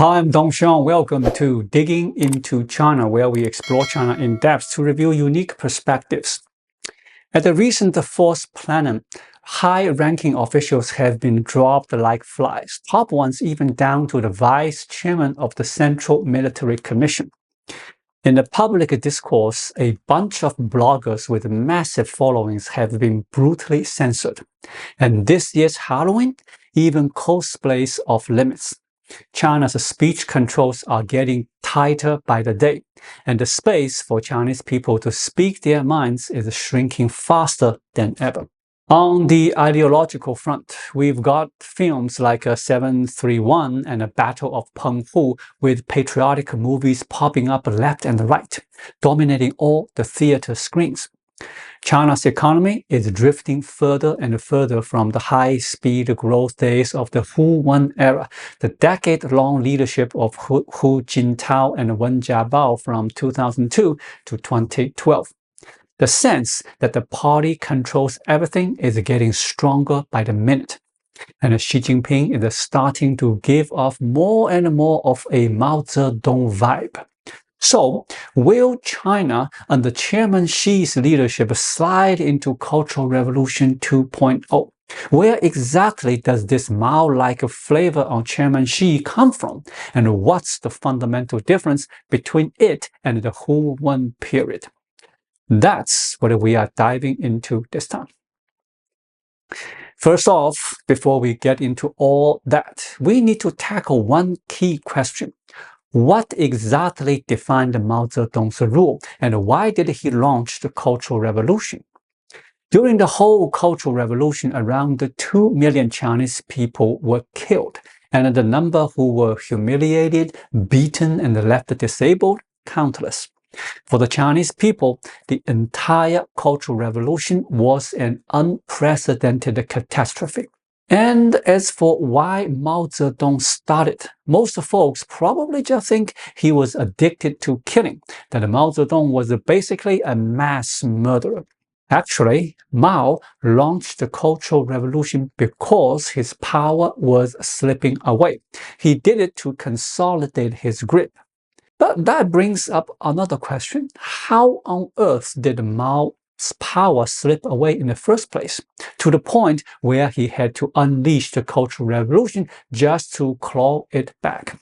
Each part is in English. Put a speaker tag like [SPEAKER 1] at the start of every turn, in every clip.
[SPEAKER 1] Hi, I'm Dongxiang. Welcome to Digging into China, where we explore China in depth to reveal unique perspectives. At the recent fourth plenum, high-ranking officials have been dropped like flies, top ones even down to the vice chairman of the Central Military Commission. In the public discourse, a bunch of bloggers with massive followings have been brutally censored. And this year's Halloween even cosplays off limits. China's speech controls are getting tighter by the day, and the space for Chinese people to speak their minds is shrinking faster than ever. On the ideological front, we've got films like 731 and a Battle of Penghu with patriotic movies popping up left and right, dominating all the theater screens. China's economy is drifting further and further from the high-speed growth days of the Hu-Wen era, the decade-long leadership of Hu Jintao and Wen Jiabao from 2002 to 2012. The sense that the party controls everything is getting stronger by the minute, and Xi Jinping is starting to give off more and more of a Mao Zedong vibe. So, will China, under Chairman Xi's leadership, slide into Cultural Revolution 2.0? Where exactly does this Mao-like flavor on Chairman Xi come from? And what's the fundamental difference between it and the Hu-Wen period? That's what we are diving into this time. First off, before we get into all that, we need to tackle one key question. What exactly defined Mao Zedong's rule, and why did he launch the Cultural Revolution? During the whole Cultural Revolution, around 2 million Chinese people were killed, and the number who were humiliated, beaten, and left disabled, countless. For the Chinese people, the entire Cultural Revolution was an unprecedented catastrophe. And as for why Mao Zedong started, most folks probably just think he was addicted to killing, that Mao Zedong was basically a mass murderer. Actually, Mao launched the Cultural Revolution because his power was slipping away. He did it to consolidate his grip. But that brings up another question. How on earth did Mao's power slip away in the first place, to the point where he had to unleash the Cultural Revolution just to claw it back?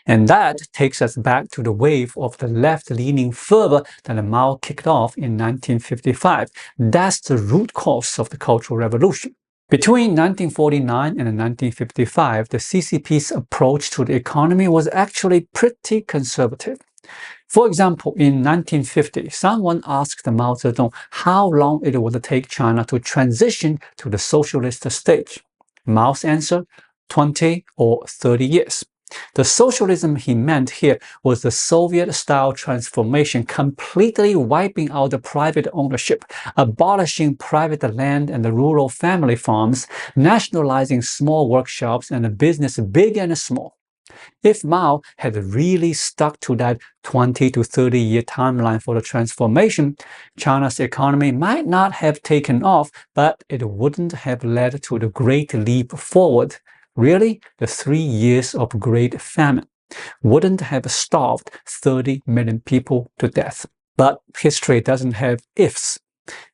[SPEAKER 1] And that takes us back to the wave of the left-leaning fervor that Mao kicked off in 1955. That's the root cause of the Cultural Revolution. Between 1949 and 1955, the CCP's approach to the economy was actually pretty conservative. For example, in 1950, someone asked Mao Zedong how long it would take China to transition to the socialist stage. Mao's answer, 20 or 30 years. The socialism he meant here was the Soviet-style transformation, completely wiping out the private ownership, abolishing private land and the rural family farms, nationalizing small workshops and a business big and small. If Mao had really stuck to that 20 to 30 year timeline for the transformation, China's economy might not have taken off, but it wouldn't have led to the Great Leap Forward. Really, the 3 years of Great Famine wouldn't have starved 30 million people to death. But history doesn't have ifs.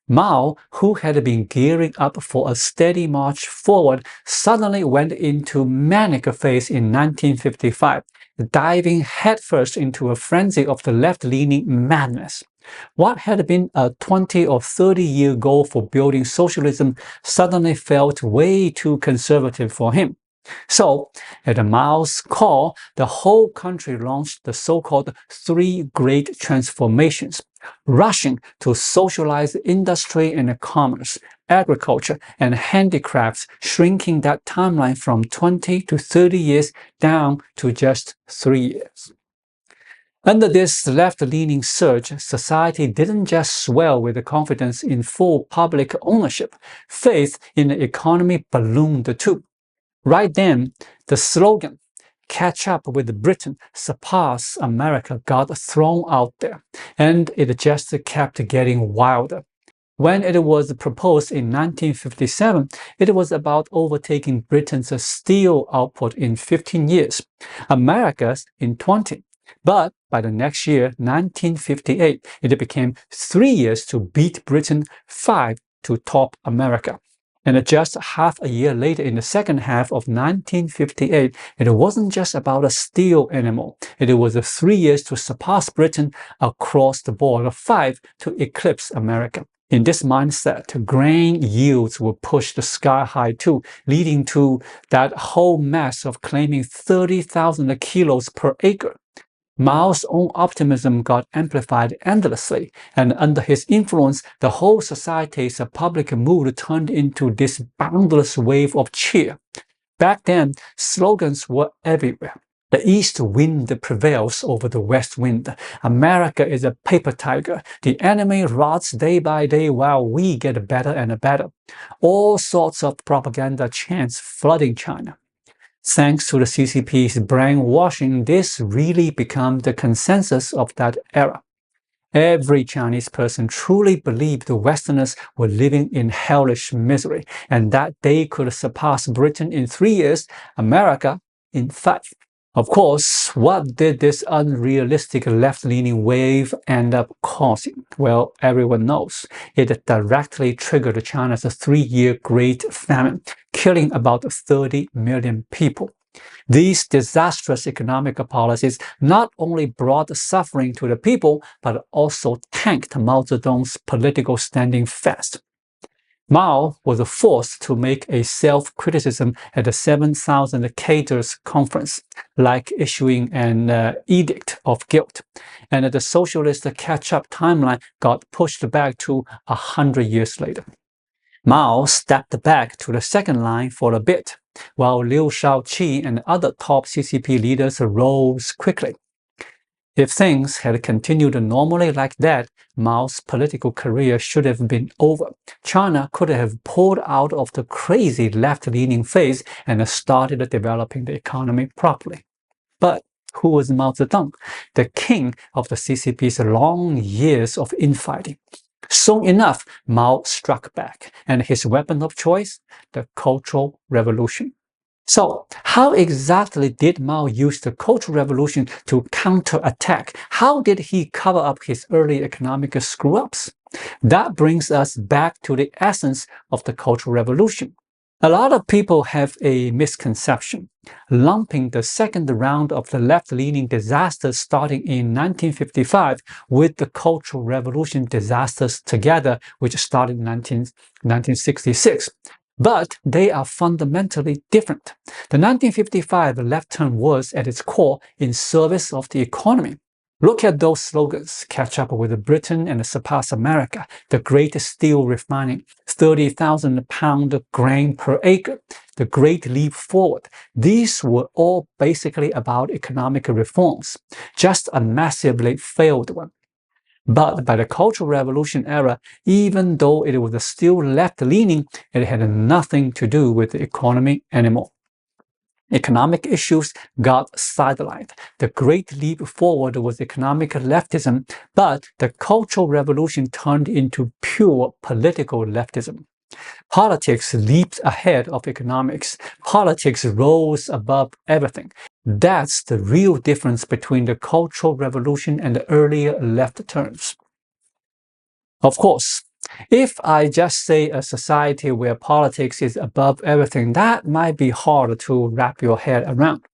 [SPEAKER 1] Mao, who had been gearing up for a steady march forward, suddenly went into manic phase in 1955, diving headfirst into a frenzy of the left-leaning madness. What had been a 20 or 30-year goal for building socialism suddenly felt way too conservative for him. So, at Mao's call, the whole country launched the so-called Three Great Transformations, rushing to socialize industry and commerce, agriculture, and handicrafts, shrinking that timeline from 20 to 30 years down to just 3 years. Under this left-leaning surge, society didn't just swell with confidence in full public ownership. Faith in the economy ballooned too. Right then, the slogan, "Catch up with Britain, surpass America," got thrown out there, and it just kept getting wilder. When it was proposed in 1957, it was about overtaking Britain's steel output in 15 years, America's in 20. But by the next year, 1958, it became 3 years to beat Britain, 5 to top America. And just half a year later, in the second half of 1958, it wasn't just about a steel anymore. It was 3 years to surpass Britain across the board, 5 to eclipse America. In this mindset, grain yields were pushed sky high too, leading to that whole mess of claiming 30,000 kilos per acre. Mao's own optimism got amplified endlessly, and under his influence, the whole society's public mood turned into this boundless wave of cheer. Back then, slogans were everywhere. The east wind prevails over the west wind. America is a paper tiger. The enemy rots day by day while we get better and better. All sorts of propaganda chants flooding China. Thanks to the CCP's brainwashing, this really became the consensus of that era. Every Chinese person truly believed the Westerners were living in hellish misery and that they could surpass Britain in 3 years, America in 5. Of course, what did this unrealistic left-leaning wave end up causing? Well, everyone knows. It directly triggered China's 3-year Great Famine, killing about 30 million people. These disastrous economic policies not only brought suffering to the people, but also tanked Mao Zedong's political standing fast. Mao was forced to make a self-criticism at the 7,000 Cadres conference, like issuing an edict of guilt, and the socialist catch-up timeline got pushed back to 100 years later. Mao stepped back to the second line for a bit, while Liu Shaoqi and other top CCP leaders rose quickly. If things had continued normally like that, Mao's political career should have been over. China could have pulled out of the crazy left-leaning phase and started developing the economy properly. But who was Mao Zedong, the king of the CCP's long years of infighting? Soon enough, Mao struck back, and his weapon of choice, the Cultural Revolution. So, how exactly did Mao use the Cultural Revolution to counterattack? How did he cover up his early economic screw-ups? That brings us back to the essence of the Cultural Revolution. A lot of people have a misconception, lumping the second round of the left-leaning disasters starting in 1955 with the Cultural Revolution disasters together, which started in 1966. But they are fundamentally different. The 1955 left turn was, at its core, in service of the economy. Look at those slogans: catch up with Britain and surpass America, the great steel refining, 30,000 pound grain per acre, the great leap forward. These were all basically about economic reforms, just a massively failed one. But by the Cultural Revolution era, even though it was still left-leaning, it had nothing to do with the economy anymore. Economic issues got sidelined. The great leap forward was economic leftism, but the Cultural Revolution turned into pure political leftism. Politics leaped ahead of economics. Politics rose above everything. That's the real difference between the Cultural Revolution and the earlier left turns. Of course, if I just say a society where politics is above everything, that might be hard to wrap your head around.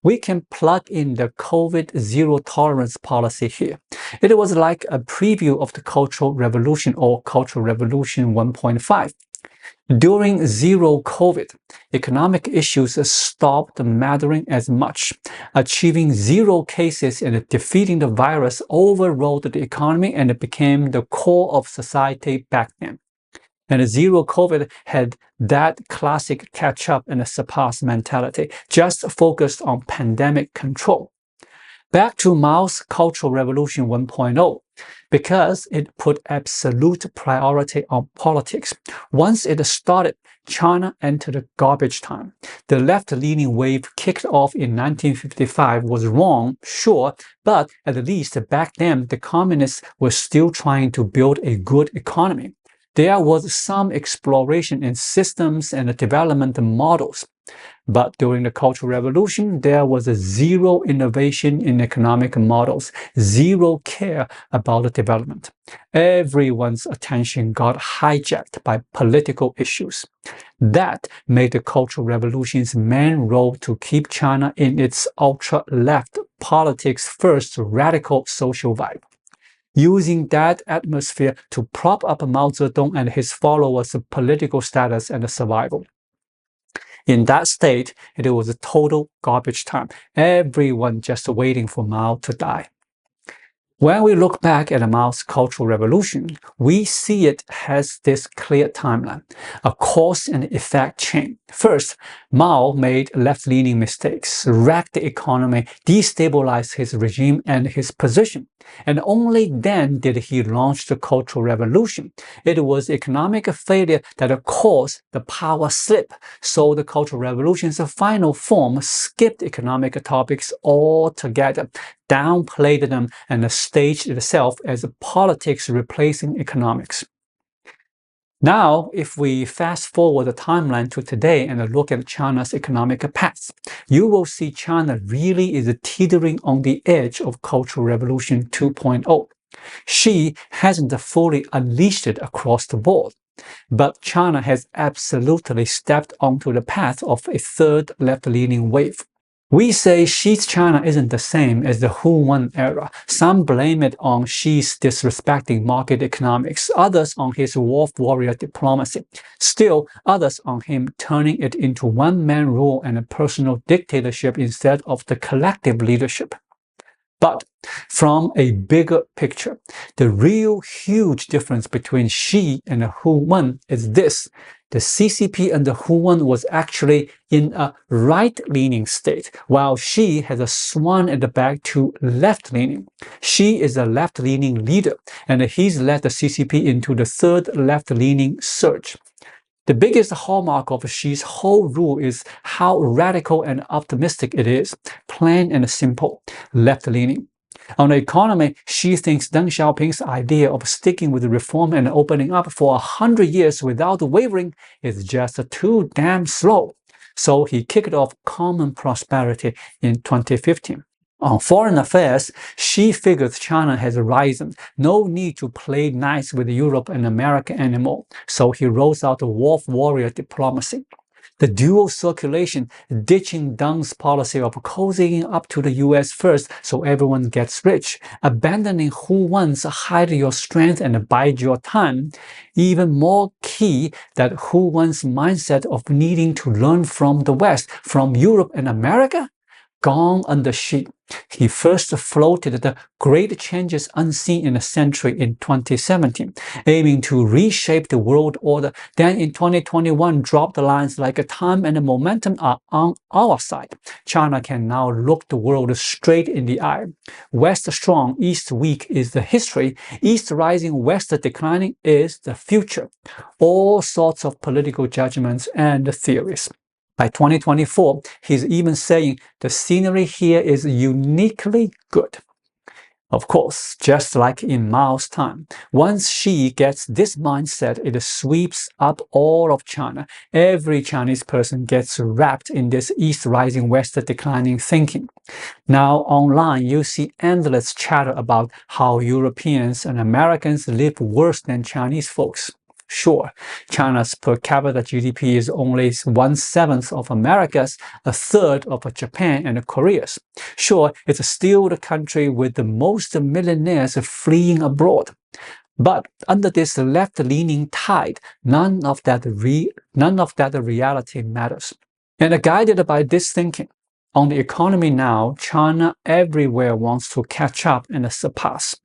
[SPEAKER 1] We can plug in the COVID zero tolerance policy here. It was like a preview of the Cultural Revolution or Cultural Revolution 1.5. During zero COVID, economic issues stopped mattering as much. Achieving zero cases and defeating the virus overrode the economy and it became the core of society back then. And zero COVID had that classic catch-up and surpass mentality, just focused on pandemic control. Back to Mao's Cultural Revolution 1.0, because it put absolute priority on politics. Once it started, China entered garbage time. The left-leaning wave kicked off in 1955 was wrong, sure, but at least back then the communists were still trying to build a good economy. There was some exploration in systems and development models. But during the Cultural Revolution, there was a zero innovation in economic models, zero care about the development. Everyone's attention got hijacked by political issues. That made the Cultural Revolution's main role to keep China in its ultra-left politics-first radical social vibe, using that atmosphere to prop up Mao Zedong and his followers' political status and survival. In that state, it was a total garbage time. Everyone just waiting for Mao to die. When we look back at Mao's Cultural Revolution, we see it has this clear timeline, a cause and effect chain. First, Mao made left-leaning mistakes, wrecked the economy, destabilized his regime and his position. And only then did he launch the Cultural Revolution. It was economic failure that caused the power slip, so the Cultural Revolution's final form skipped economic topics altogether, downplayed them, and staged itself as politics replacing economics. Now, if we fast forward the timeline to today and look at China's economic path, you will see China really is teetering on the edge of Cultural Revolution 2.0. Xi hasn't fully unleashed it across the board, but China has absolutely stepped onto the path of a third left-leaning wave. We say Xi's China isn't the same as the Hu-Wen era. Some blame it on Xi's disrespecting market economics, others on his wolf warrior diplomacy, still others on him turning it into one-man rule and a personal dictatorship instead of the collective leadership. But from a bigger picture, the real huge difference between Xi and the Hu-Wen is this. The CCP under Hu-Wen was actually in a right-leaning state, while Xi has swung at the back to left-leaning. Xi is a left-leaning leader, and he's led the CCP into the third left-leaning surge. The biggest hallmark of Xi's whole rule is how radical and optimistic it is, plain and simple, left-leaning. On the economy, Xi thinks Deng Xiaoping's idea of sticking with reform and opening up for 100 years without wavering is just too damn slow. So he kicked off common prosperity in 2015. On foreign affairs, Xi figures China has risen, no need to play nice with Europe and America anymore, so he rolls out a wolf warrior diplomacy. The dual circulation, ditching Deng's policy of cozying up to the US first so everyone gets rich, abandoning Hu-Wen's hide your strength and bide your time. Even more key, that Hu-Wen's mindset of needing to learn from the West, from Europe and America, gone under Xi. He first floated the Great Changes Unseen in a Century in 2017, aiming to reshape the world order. Then in 2021, dropped lines like time and momentum are on our side. China can now look the world straight in the eye. West strong, East weak is the history. East rising, West declining is the future. All sorts of political judgments and theories. By 2024, he's even saying the scenery here is uniquely good. Of course, just like in Mao's time, once Xi gets this mindset, it sweeps up all of China. Every Chinese person gets wrapped in this East rising, West declining thinking. Now online, you see endless chatter about how Europeans and Americans live worse than Chinese folks. Sure, China's per capita GDP is only 1/7 of America's, 1/3 of Japan and Korea's. Sure, it's still the country with the most millionaires fleeing abroad. But under this left-leaning tide, none of that reality matters. And guided by this thinking, on the economy now, China everywhere wants to catch up and surpass.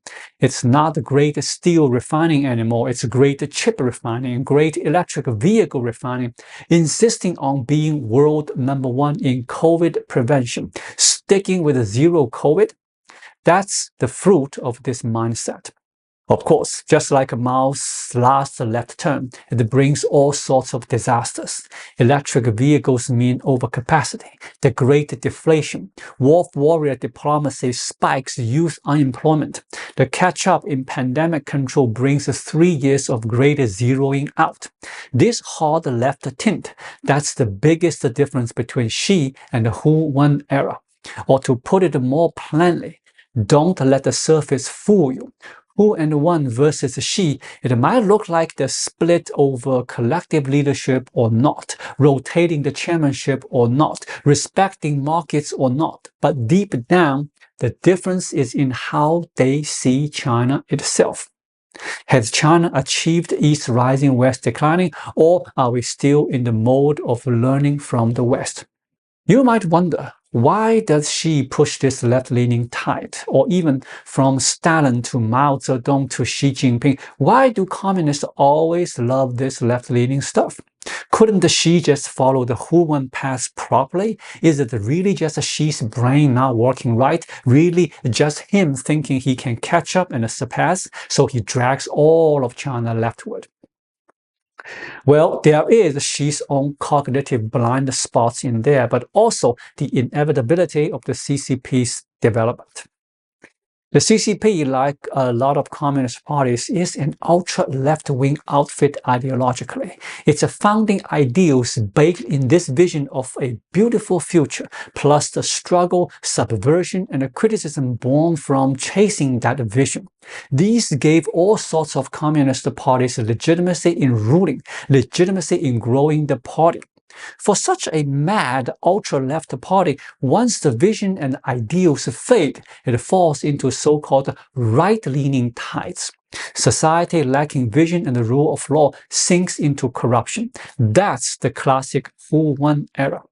[SPEAKER 1] It's not great steel refining anymore, it's great chip refining, great electric vehicle refining, insisting on being world #1 in COVID prevention, sticking with zero COVID. That's the fruit of this mindset. Of course, just like Mao's last left turn, it brings all sorts of disasters. Electric vehicles mean overcapacity, the great deflation, wolf warrior diplomacy spikes youth unemployment. The catch-up in pandemic control brings 3 years of great zeroing out. This hard left tint, that's the biggest difference between Xi and the Hu-Wen era. Or to put it more plainly, don't let the surface fool you. Hu-Wen versus Xi, it might look like the split over collective leadership or not, rotating the chairmanship or not, respecting markets or not. But deep down, the difference is in how they see China itself. Has China achieved East rising, West declining, or are we still in the mode of learning from the West? You might wonder, why does Xi push this left-leaning tide? Or even from Stalin to Mao Zedong to Xi Jinping, why do communists always love this left-leaning stuff? Couldn't Xi just follow the Hu-Wen path properly? Is it really just Xi's brain not working right? Really just him thinking he can catch up and surpass, so he drags all of China leftward? Well, there is Xi's own cognitive blind spots in there, but also the inevitability of the CCP's development. The CCP, like a lot of communist parties, is an ultra-left-wing outfit ideologically. Its founding ideals baked in this vision of a beautiful future, plus the struggle, subversion, and criticism born from chasing that vision. These gave all sorts of communist parties legitimacy in ruling, legitimacy in growing the party. For such a mad ultra-left party, once the vision and ideals fade, it falls into so-called right-leaning tides. Society lacking vision and the rule of law sinks into corruption. That's the classic Hu-Wen era.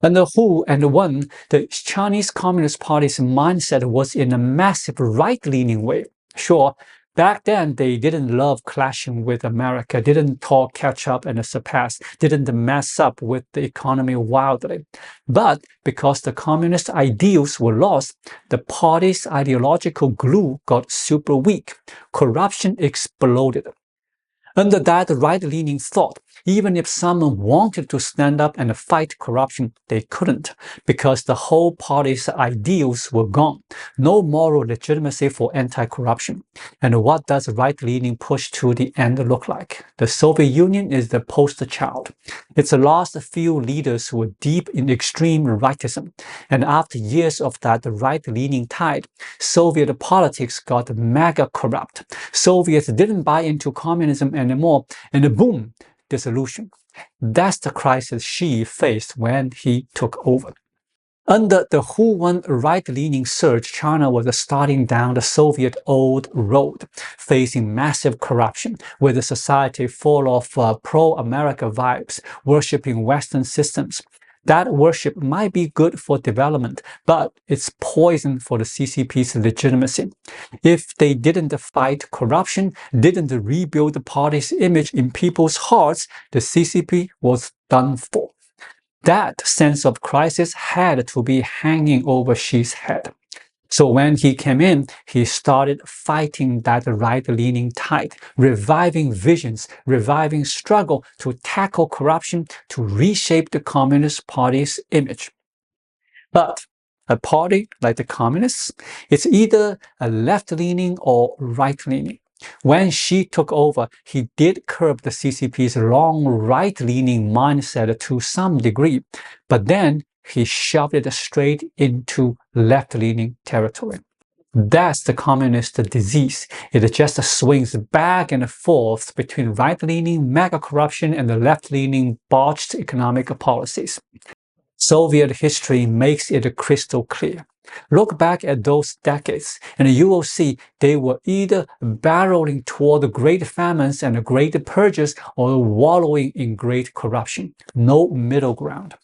[SPEAKER 1] Under Hu-Wen, the Chinese Communist Party's mindset was in a massive right-leaning way. Sure, back then, they didn't love clashing with America, didn't talk catch up and surpass, didn't mess up with the economy wildly. But because the communist ideals were lost, the party's ideological glue got super weak. Corruption exploded. Under that right-leaning thought, even if someone wanted to stand up and fight corruption, they couldn't, because the whole party's ideals were gone. No moral legitimacy for anti-corruption. And what does right-leaning push to the end look like? The Soviet Union is the poster child. Its last few leaders were deep in extreme rightism. And after years of that right-leaning tide, Soviet politics got mega corrupt. Soviets didn't buy into communism anymore, and boom, dissolution. That's the crisis Xi faced when he took over. Under the Hu-Wen right-leaning surge, China was starting down the Soviet old road, facing massive corruption, with a society full of pro-America vibes, worshipping Western systems. That worship might be good for development, but it's poison for the CCP's legitimacy. If they didn't fight corruption, didn't rebuild the party's image in people's hearts, the CCP was done for. That sense of crisis had to be hanging over Xi's head. So when he came in, he started fighting that right-leaning tide, reviving visions, reviving struggle to tackle corruption, to reshape the Communist Party's image. But a party like the Communists, it's either a left-leaning or right-leaning. When Xi took over, he did curb the CCP's long right-leaning mindset to some degree, but then he shoved it straight into left-leaning territory. That's the communist disease. It just swings back and forth between right-leaning mega corruption and the left-leaning botched economic policies. Soviet history makes it crystal clear. Look back at those decades, and you will see they were either barreling toward great famines and great purges or wallowing in great corruption. No middle ground.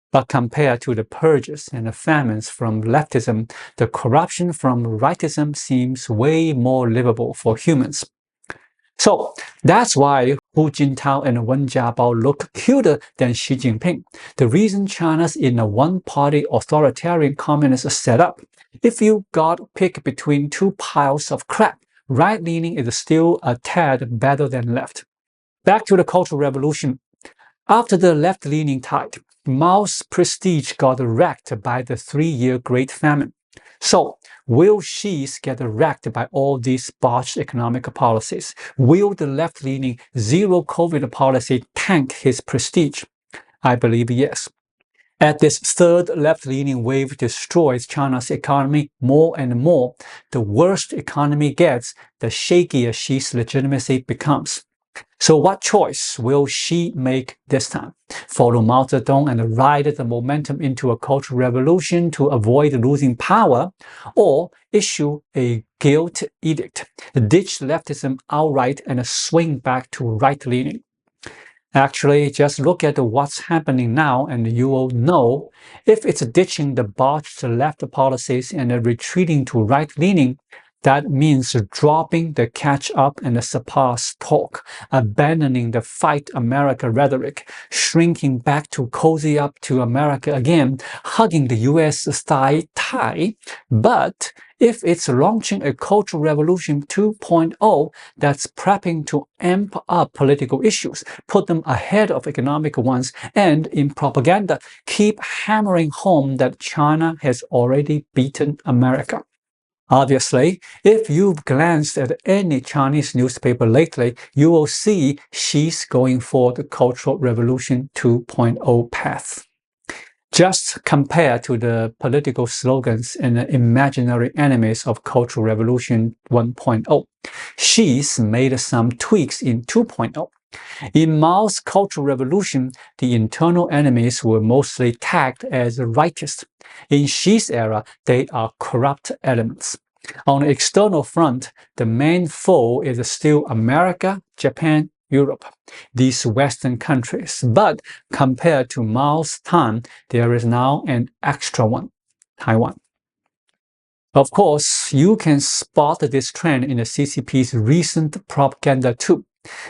[SPEAKER 1] But compared to the purges and the famines from leftism, the corruption from rightism seems way more livable for humans. So that's why Hu Jintao and Wen Jiabao look cuter than Xi Jinping. The reason China's in a one-party authoritarian communist setup. If you got picked between two piles of crap, right-leaning is still a tad better than left. Back to the Cultural Revolution. After the left-leaning tide, Mao's prestige got wrecked by the 3-year Great Famine. So, will Xi's get wrecked by all these botched economic policies? Will the left-leaning zero-COVID policy tank his prestige? I believe yes. As this third left-leaning wave destroys China's economy more and more, the worse the economy gets, the shakier Xi's legitimacy becomes. So what choice will Xi make this time? Follow Mao Zedong and ride the momentum into a cultural revolution to avoid losing power, or issue a guilt edict, ditch leftism outright and swing back to right-leaning? Actually, just look at what's happening now and you will know if it's ditching the botched left policies and retreating to right-leaning. That means dropping the catch-up and the surpass talk, abandoning the fight America rhetoric, shrinking back to cozy up to America again, hugging the US thigh tie. But if it's launching a cultural revolution 2.0 that's prepping to amp up political issues, put them ahead of economic ones, and in propaganda, keep hammering home that China has already beaten America. Obviously, if you've glanced at any Chinese newspaper lately, you will see Xi's going for the Cultural Revolution 2.0 path. Just compare to the political slogans and the imaginary enemies of Cultural Revolution 1.0. Xi's made some tweaks in 2.0. In Mao's Cultural Revolution, the internal enemies were mostly tagged as rightist. In Xi's era, they are corrupt elements. On the external front, the main foe is still America, Japan, Europe, these Western countries. But compared to Mao's time, there is now an extra one, Taiwan. Of course, you can spot this trend in the CCP's recent propaganda too.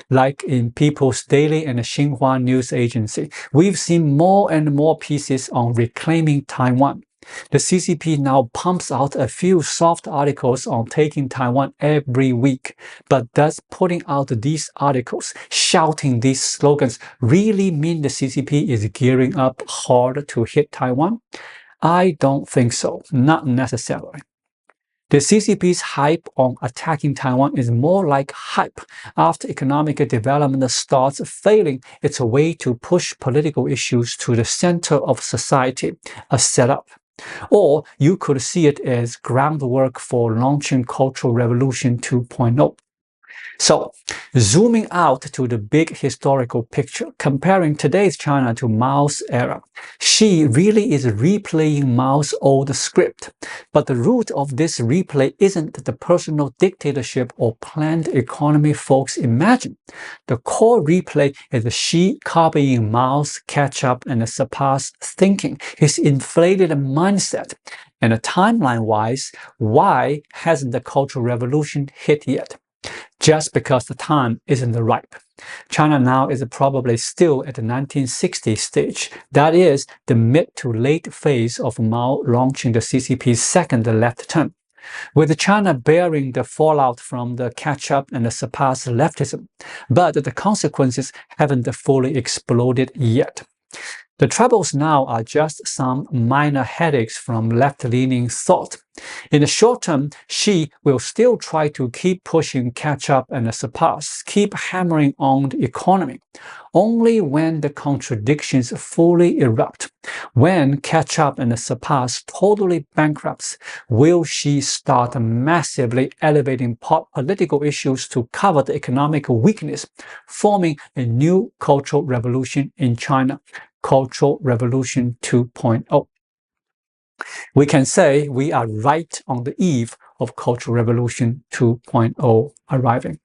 [SPEAKER 1] Like in People's Daily and the Xinhua News Agency, we've seen more and more pieces on reclaiming Taiwan. The CCP now pumps out a few soft articles on taking Taiwan every week. But does putting out these articles, shouting these slogans, really mean the CCP is gearing up hard to hit Taiwan? I don't think so, not necessarily. The CCP's hype on attacking Taiwan is more like hype after economic development starts failing. It's a way to push political issues to the center of society, a setup. Or you could see it as groundwork for launching Cultural Revolution 2.0. So, zooming out to the big historical picture, comparing today's China to Mao's era, Xi really is replaying Mao's old script. But the root of this replay isn't the personal dictatorship or planned economy folks imagine. The core replay is Xi copying Mao's catch-up and surpass thinking, his inflated mindset. And timeline-wise, why hasn't the Cultural Revolution hit yet? Just because the time isn't ripe. China now is probably still at the 1960s stage, that is, the mid to late phase of Mao launching the CCP's second left turn, with China bearing the fallout from the catch-up and the surpass leftism, but the consequences haven't fully exploded yet. The troubles now are just some minor headaches from left-leaning thought. In the short term, Xi will still try to keep pushing catch-up and surpass, keep hammering on the economy. Only when the contradictions fully erupt, when catch-up and surpass totally bankrupts, will Xi start massively elevating political issues to cover the economic weakness, forming a new cultural revolution in China. Cultural Revolution 2.0. We can say we are right on the eve of Cultural Revolution 2.0 arriving.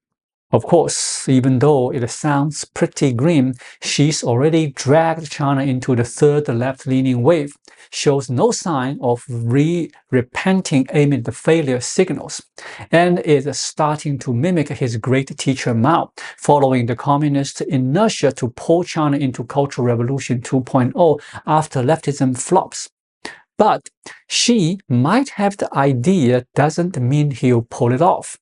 [SPEAKER 1] Of course, even though it sounds pretty grim, Xi's already dragged China into the third left-leaning wave, shows no sign of repenting amid the failure signals, and is starting to mimic his great teacher Mao, following the communist inertia to pull China into Cultural Revolution 2.0 after leftism flops. But Xi might have the idea doesn't mean he'll pull it off.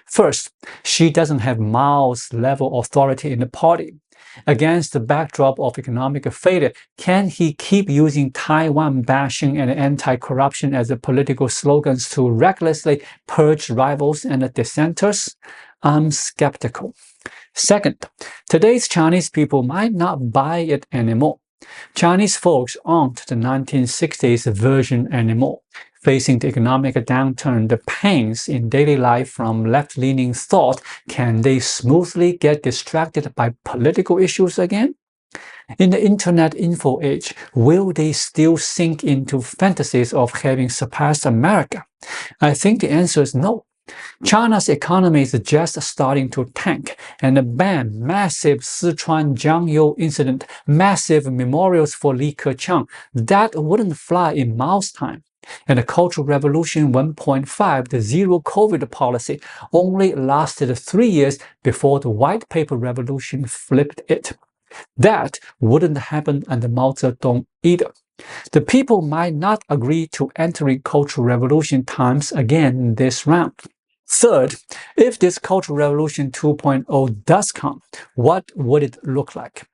[SPEAKER 1] First, she doesn't have Mao's level authority in the party. Against the backdrop of economic failure, can he keep using Taiwan bashing and anti-corruption as political slogans to recklessly purge rivals and dissenters? I'm skeptical. Second, today's Chinese people might not buy it anymore. Chinese folks aren't the 1960s version anymore. Facing the economic downturn, the pains in daily life from left-leaning thought, can they smoothly get distracted by political issues again? In the internet info age, will they still sink into fantasies of having surpassed America? I think the answer is no. China's economy is just starting to tank, and the massive Sichuan Jiangyu incident, massive memorials for Li Keqiang, that wouldn't fly in Mao's time. And the Cultural Revolution 1.5, the zero COVID policy, only lasted 3 years before the White Paper Revolution flipped it. That wouldn't happen under Mao Zedong either. The people might not agree to entering Cultural Revolution times again this round. Third, if this Cultural Revolution 2.0 does come, what would it look like?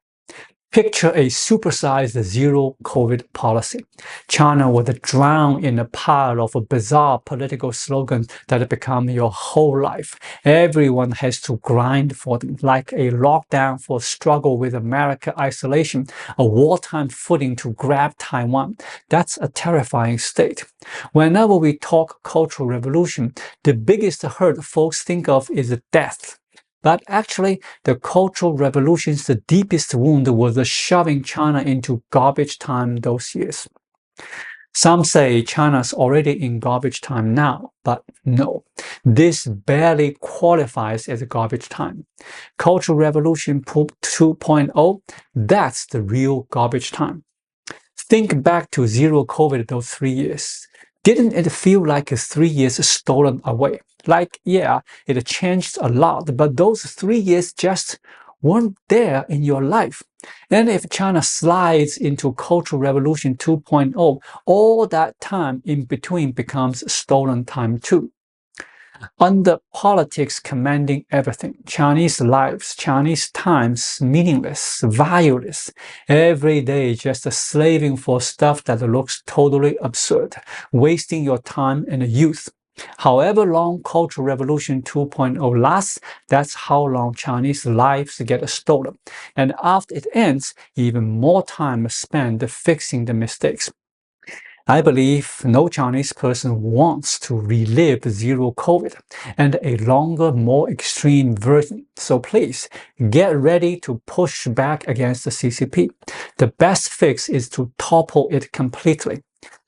[SPEAKER 1] Picture a supersized zero COVID policy. China would drown in a pile of bizarre political slogans that become your whole life. Everyone has to grind for them, like a lockdown for struggle with America isolation, a wartime footing to grab Taiwan. That's a terrifying state. Whenever we talk Cultural Revolution, the biggest hurt folks think of is death. But actually, the Cultural Revolution's deepest wound was shoving China into garbage time those years. Some say China's already in garbage time now, but no, this barely qualifies as garbage time. Cultural Revolution 2.0, that's the real garbage time. Think back to zero COVID those 3 years. Didn't it feel like 3 years stolen away? Like, yeah, it changed a lot, but those 3 years just weren't there in your life. And if China slides into Cultural Revolution 2.0, all that time in between becomes stolen time too. Under politics commanding everything, Chinese lives, Chinese times meaningless, valueless, every day just slaving for stuff that looks totally absurd, wasting your time and youth. However long Cultural Revolution 2.0 lasts, that's how long Chinese lives get stolen. And after it ends, even more time spent fixing the mistakes. I believe no Chinese person wants to relive zero COVID and a longer, more extreme version. So please, get ready to push back against the CCP. The best fix is to topple it completely.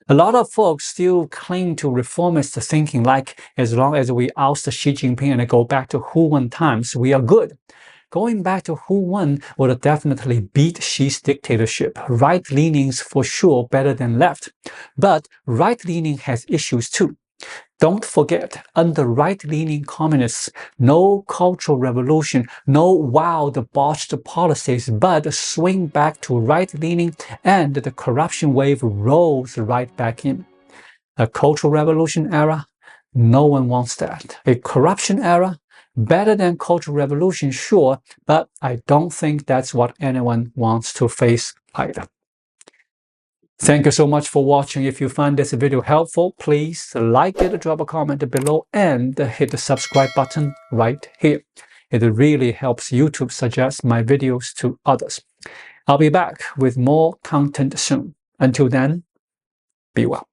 [SPEAKER 1] A lot of folks still cling to reformist thinking like as long as we oust Xi Jinping and go back to Hu-Wen times, we are good. Going back to Hu-Wen would definitely beat Xi's dictatorship. Right-leaning's for sure better than left. But right-leaning has issues too. Don't forget, under right-leaning communists, no cultural revolution, no wild botched policies, but swing back to right-leaning and the corruption wave rolls right back in. A cultural revolution era? No one wants that. A corruption era? Better than cultural revolution, sure, but I don't think that's what anyone wants to face either. Thank you so much for watching. If you find this video helpful, please like it, drop a comment below, and hit the subscribe button right here. It really helps YouTube suggest my videos to others. I'll be back with more content soon. Until then, be well.